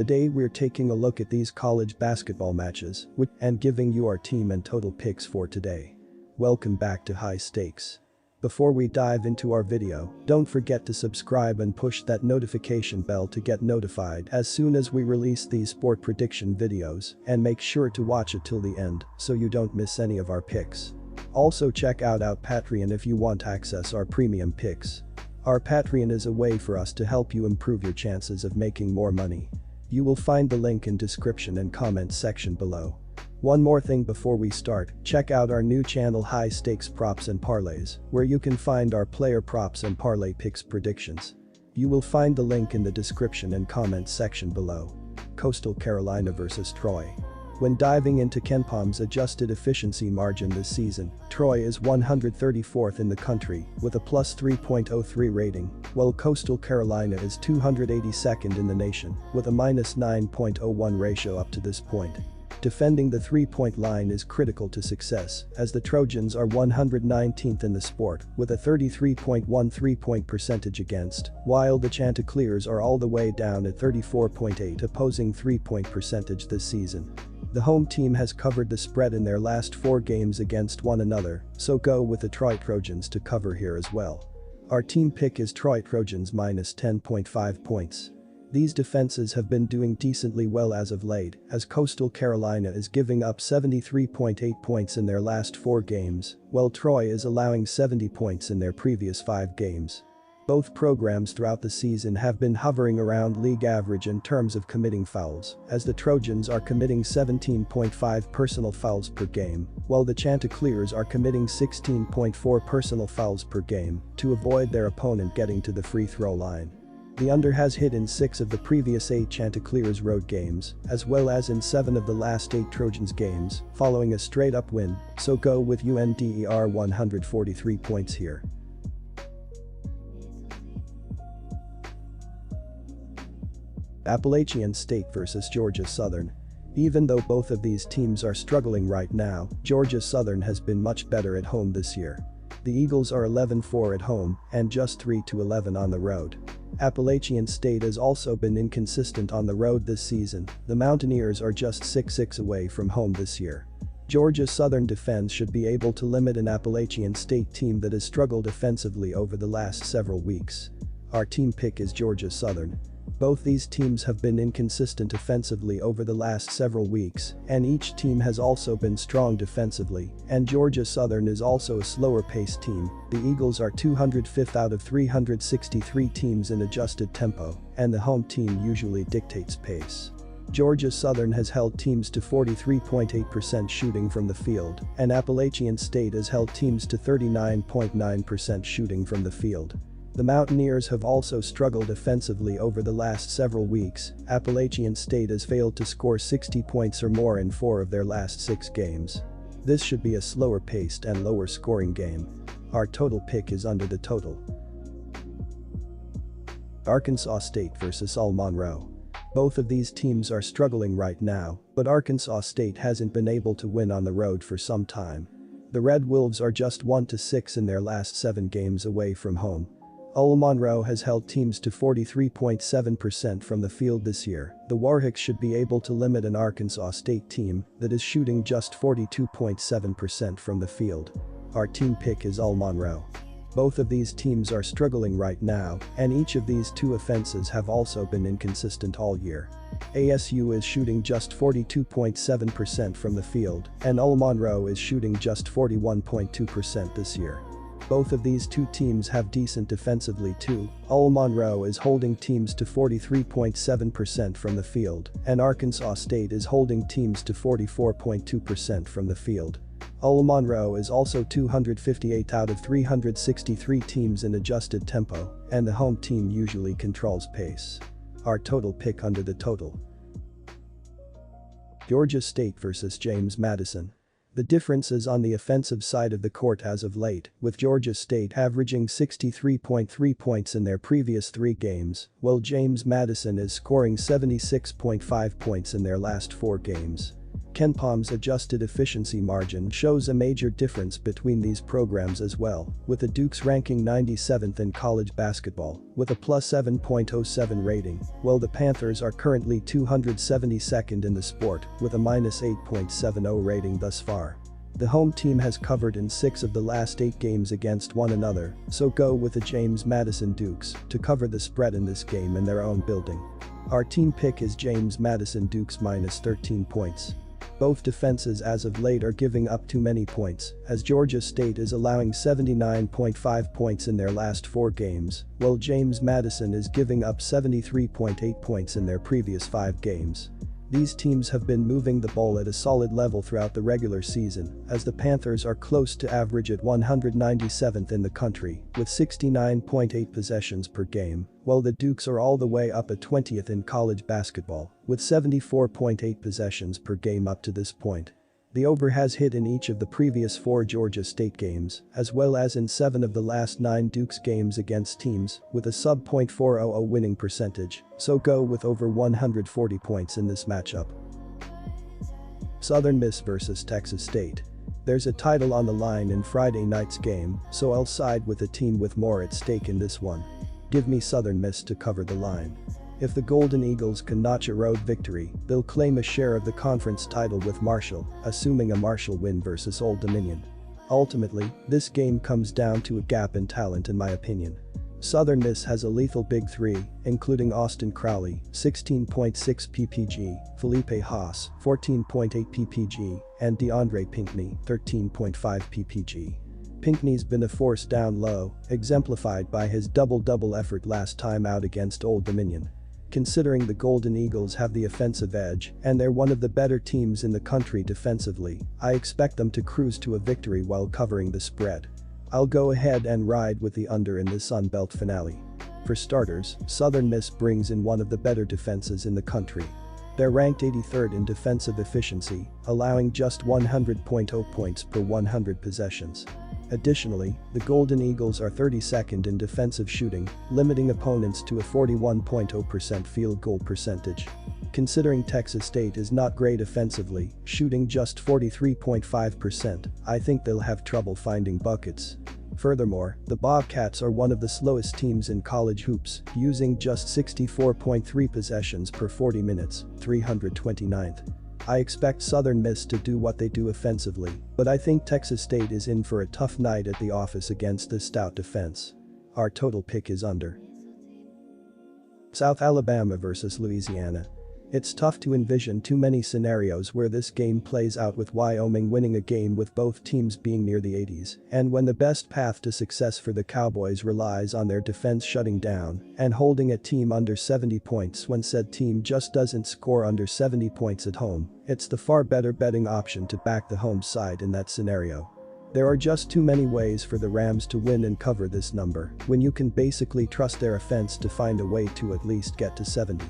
Today we're taking a look at these college basketball matches and giving you our team and total picks for today. Welcome back to High Stakes. Before we dive into our video, don't forget to subscribe and push that notification bell to get notified as soon as we release these sport prediction videos, and make sure to watch it till the end so you don't miss any of our picks. Also check out our Patreon if you want to access our premium picks. Our Patreon is a way for us to help you improve your chances of making more money. You will find the link in description and comment section below. One more thing before we start, check out our new channel High Stakes Props and Parlays, where you can find our player props and parlay picks predictions. You will find the link in the description and comment section below. Coastal Carolina vs Troy. When diving into KenPom's adjusted efficiency margin this season, Troy is 134th in the country with a plus 3.03 rating, while Coastal Carolina is 282nd in the nation with a minus 9.01 ratio up to this point. Defending the three-point line is critical to success, as the Trojans are 119th in the sport with a 33.13 percentage against, while the Chanticleers are all the way down at 34.8 opposing three-point percentage this season. The home team has covered the spread in their last 4 games against one another, so go with the Troy Trojans to cover here as well. Our team pick is Troy Trojans minus 10.5 points. These defenses have been doing decently well as of late, as Coastal Carolina is giving up 73.8 points in their last 4 games, while Troy is allowing 70 points in their previous 5 games. Both programs throughout the season have been hovering around league average in terms of committing fouls, as the Trojans are committing 17.5 personal fouls per game, while the Chanticleers are committing 16.4 personal fouls per game to avoid their opponent getting to the free throw line. The under has hit in 6 of the previous 8 Chanticleers road games, as well as in 7 of the last 8 Trojans games, following a straight-up win, so go with UNDER 143 points here. Appalachian State vs Georgia Southern. Even though both of these teams are struggling right now, Georgia Southern has been much better at home this year. The Eagles are 11-4 at home and just 3-11 on the road. Appalachian State has also been inconsistent on the road this season. The Mountaineers are just 6-6 away from home this year. Georgia Southern defense should be able to limit an Appalachian State team that has struggled offensively over the last several weeks. Our team pick is Georgia Southern. Both these teams have been inconsistent offensively over the last several weeks, and each team has also been strong defensively, and Georgia Southern is also a slower-paced team. The Eagles are 205th out of 363 teams in adjusted tempo, and the home team usually dictates pace. Georgia Southern has held teams to 43.8% shooting from the field, and Appalachian State has held teams to 39.9% shooting from the field. The Mountaineers have also struggled offensively over the last several weeks. Appalachian State has failed to score 60 points or more in 4 of their last 6 games. This should be a slower-paced and lower-scoring game. Our total pick is under the total. Arkansas State vs All-Monroe. Both of these teams are struggling right now, but Arkansas State hasn't been able to win on the road for some time. The Red Wolves are just 1-6 in their last 7 games away from home. All-Monroe has held teams to 43.7% from the field this year. The Warhawks should be able to limit an Arkansas State team that is shooting just 42.7% from the field. Our team pick is All-Monroe. Both of these teams are struggling right now, and each of these 2 offenses have also been inconsistent all year. ASU is shooting just 42.7% from the field, and All-Monroe is shooting just 41.2% this year. Both of these 2 teams have decent defensively too. All-Monroe is holding teams to 43.7% from the field, and Arkansas State is holding teams to 44.2% from the field. All-Monroe is also 258th out of 363 teams in adjusted tempo, and the home team usually controls pace. Our total pick under the total. Georgia State vs James Madison. The difference is on the offensive side of the court as of late, with Georgia State averaging 63.3 points in their previous 3 games, while James Madison is scoring 76.5 points in their last 4 games. KenPom's adjusted efficiency margin shows a major difference between these programs as well, with the Dukes ranking 97th in college basketball with a plus 7.07 rating, while the Panthers are currently 272nd in the sport with a minus 8.70 rating thus far. The home team has covered in 6 of the last 8 games against one another, so go with the James Madison Dukes to cover the spread in this game in their own building. Our team pick is James Madison Dukes minus 13 points. Both defenses as of late are giving up too many points, as Georgia State is allowing 79.5 points in their last 4 games, while James Madison is giving up 73.8 points in their previous 5 games. These teams have been moving the ball at a solid level throughout the regular season, as the Panthers are close to average at 197th in the country, with 69.8 possessions per game, while the Dukes are all the way up at 20th in college basketball, with 74.8 possessions per game up to this point. The over has hit in each of the previous 4 Georgia State games, as well as in 7 of the last 9 Dukes games against teams with a sub .400 winning percentage, so go with over 140 points in this matchup. Southern Miss vs Texas State. There's a title on the line in Friday night's game, so I'll side with a team with more at stake in this one. Give me Southern Miss to cover the line. If the Golden Eagles can notch a road victory, they'll claim a share of the conference title with Marshall, assuming a Marshall win versus Old Dominion. Ultimately, this game comes down to a gap in talent in my opinion. Southern Miss has a lethal big 3, including Austin Crowley, 16.6 ppg, Felipe Haas, 14.8 ppg, and DeAndre Pinckney, 13.5 ppg. Pinckney's been a force down low, exemplified by his double-double effort last time out against Old Dominion. Considering the Golden Eagles have the offensive edge and they're one of the better teams in the country defensively, I expect them to cruise to a victory while covering the spread. I'll go ahead and ride with the under in the Sun Belt finale. For starters, Southern Miss brings in one of the better defenses in the country. They're ranked 83rd in defensive efficiency, allowing just 100.0 points per 100 possessions. Additionally, the Golden Eagles are 32nd in defensive shooting, limiting opponents to a 41.0% field goal percentage. Considering Texas State is not great offensively, shooting just 43.5%, I think they'll have trouble finding buckets. Furthermore, the Bobcats are one of the slowest teams in college hoops, using just 64.3 possessions per 40 minutes, 329th. I expect Southern Miss to do what they do offensively, but I think Texas State is in for a tough night at the office against this stout defense. Our total pick is under. South Alabama vs Louisiana. It's tough to envision too many scenarios where this game plays out with Wyoming winning a game with both teams being near the 80s, and when the best path to success for the Cowboys relies on their defense shutting down and holding a team under 70 points when said team just doesn't score under 70 points at home, it's the far better betting option to back the home side in that scenario. There are just too many ways for the Rams to win and cover this number when you can basically trust their offense to find a way to at least get to 70.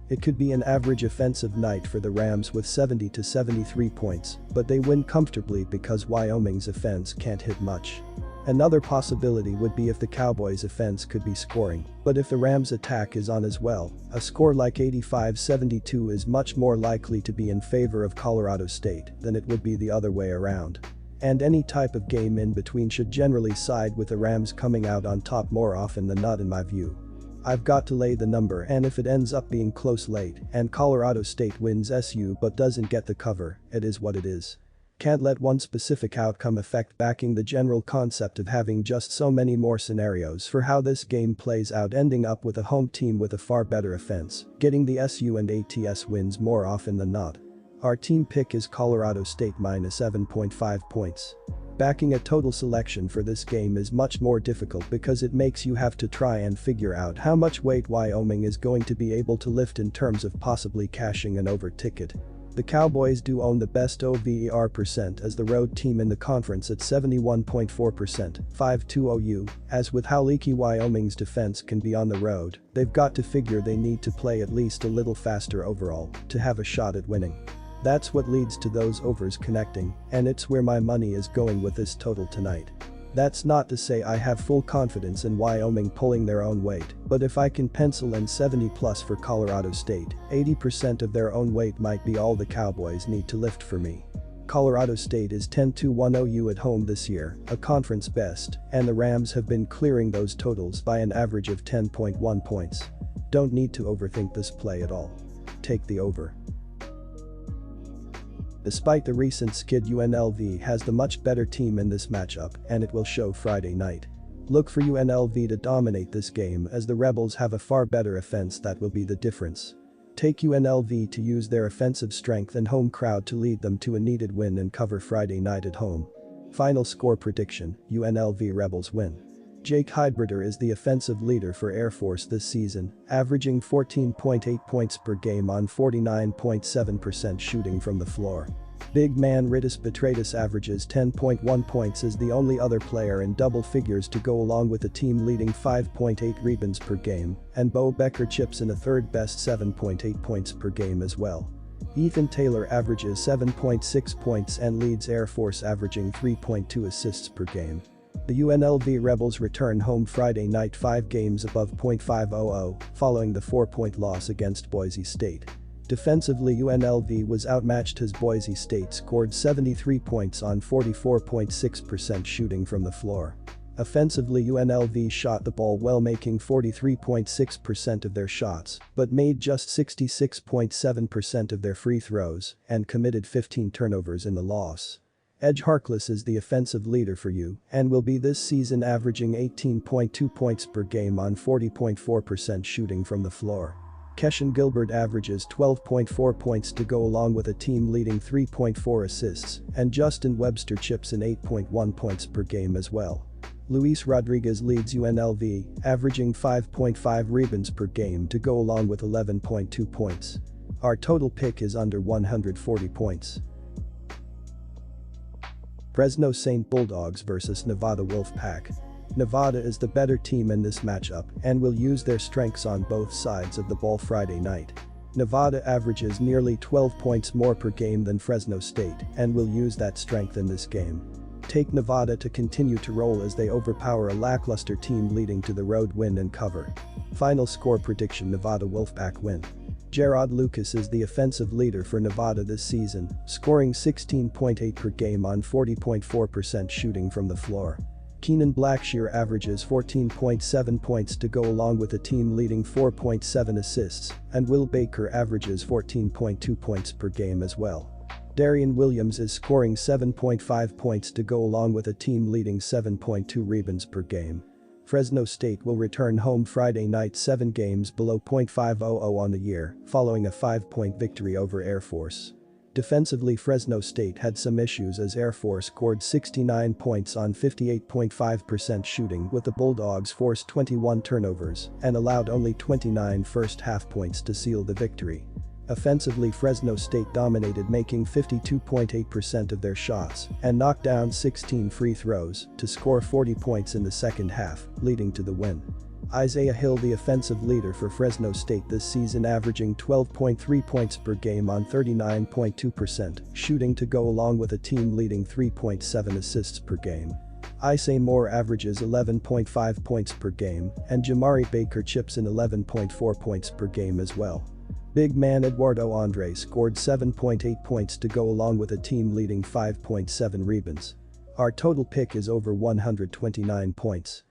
It could be an average offensive night for the Rams with 70 to 73 points, but they win comfortably because Wyoming's offense can't hit much. Another possibility would be if the Cowboys' offense could be scoring, but if the Rams' attack is on as well, a score like 85-72 is much more likely to be in favor of Colorado State than it would be the other way around. And any type of game in between should generally side with the Rams coming out on top more often than not in my view. I've got to lay the number, and if it ends up being close late and Colorado State wins SU but doesn't get the cover, it is what it is. Can't let one specific outcome affect backing the general concept of having just so many more scenarios for how this game plays out, ending up with a home team with a far better offense, getting the SU and ATS wins more often than not. Our team pick is Colorado State minus 7.5 points. Backing a total selection for this game is much more difficult because it makes you have to try and figure out how much weight Wyoming is going to be able to lift in terms of possibly cashing an over ticket. The Cowboys do own the best OVER percent as the road team in the conference at 71.4%, 5-2 OU, as with how leaky Wyoming's defense can be on the road, they've got to figure they need to play at least a little faster overall to have a shot at winning. That's what leads to those overs connecting, and it's where my money is going with this total tonight. That's not to say I have full confidence in Wyoming pulling their own weight, but if I can pencil in 70 plus for Colorado State, 80% of their own weight might be all the Cowboys need to lift for me. Colorado State is 10-1 OU at home this year, a conference best, and the Rams have been clearing those totals by an average of 10.1 points. Don't need to overthink this play at all. Take the over. Despite the recent skid, UNLV has the much better team in this matchup, and it will show Friday night. Look for UNLV to dominate this game as the Rebels have a far better offense that will be the difference. Take UNLV to use their offensive strength and home crowd to lead them to a needed win and cover Friday night at home. Final score prediction: UNLV Rebels win. Jake Heidbreder is the offensive leader for Air Force this season, averaging 14.8 points per game on 49.7% shooting from the floor. Big man Ritis Petratus averages 10.1 points as the only other player in double figures to go along with a team-leading 5.8 rebounds per game, and Bo Becker chips in a third-best 7.8 points per game as well. Ethan Taylor averages 7.6 points and leads Air Force averaging 3.2 assists per game. The UNLV Rebels return home Friday night 5 games above .500, following the 4-point loss against Boise State. Defensively, UNLV was outmatched as Boise State scored 73 points on 44.6% shooting from the floor. Offensively, UNLV shot the ball well, making 43.6% of their shots, but made just 66.7% of their free throws and committed 15 turnovers in the loss. Edge Harkless is the offensive leader for you and will be this season, averaging 18.2 points per game on 40.4% shooting from the floor. Keshawn Gilbert averages 12.4 points to go along with a team-leading 3.4 assists, and Justin Webster chips in 8.1 points per game as well. Luis Rodriguez leads UNLV, averaging 5.5 rebounds per game to go along with 11.2 points. Our total pick is under 140 points. Fresno State Bulldogs vs Nevada Wolfpack. Nevada is the better team in this matchup and will use their strengths on both sides of the ball Friday night. Nevada averages nearly 12 points more per game than Fresno State and will use that strength in this game. Take Nevada to continue to roll as they overpower a lackluster team, leading to the road win and cover. Final score prediction: Nevada Wolfpack win. Gerard Lucas is the offensive leader for Nevada this season, scoring 16.8 per game on 40.4% shooting from the floor. Keenan Blackshear averages 14.7 points to go along with a team-leading 4.7 assists, and Will Baker averages 14.2 points per game as well. Darian Williams is scoring 7.5 points to go along with a team-leading 7.2 rebounds per game. Fresno State will return home Friday night 7 games below .500 on the year, following a 5-point victory over Air Force. Defensively, Fresno State had some issues as Air Force scored 69 points on 58.5% shooting, with the Bulldogs forced 21 turnovers and allowed only 29 first-half points to seal the victory. Offensively, Fresno State dominated, making 52.8% of their shots and knocked down 16 free throws to score 40 points in the second half, leading to the win. Isaiah Hill, the offensive leader for Fresno State this season, averaging 12.3 points per game on 39.2% shooting to go along with a team-leading 3.7 assists per game. Isaiah Moore averages 11.5 points per game, and Jamari Baker chips in 11.4 points per game as well. Big man Eduardo Andre scored 7.8 points to go along with a team-leading 5.7 rebounds. Our total pick is over 129 points.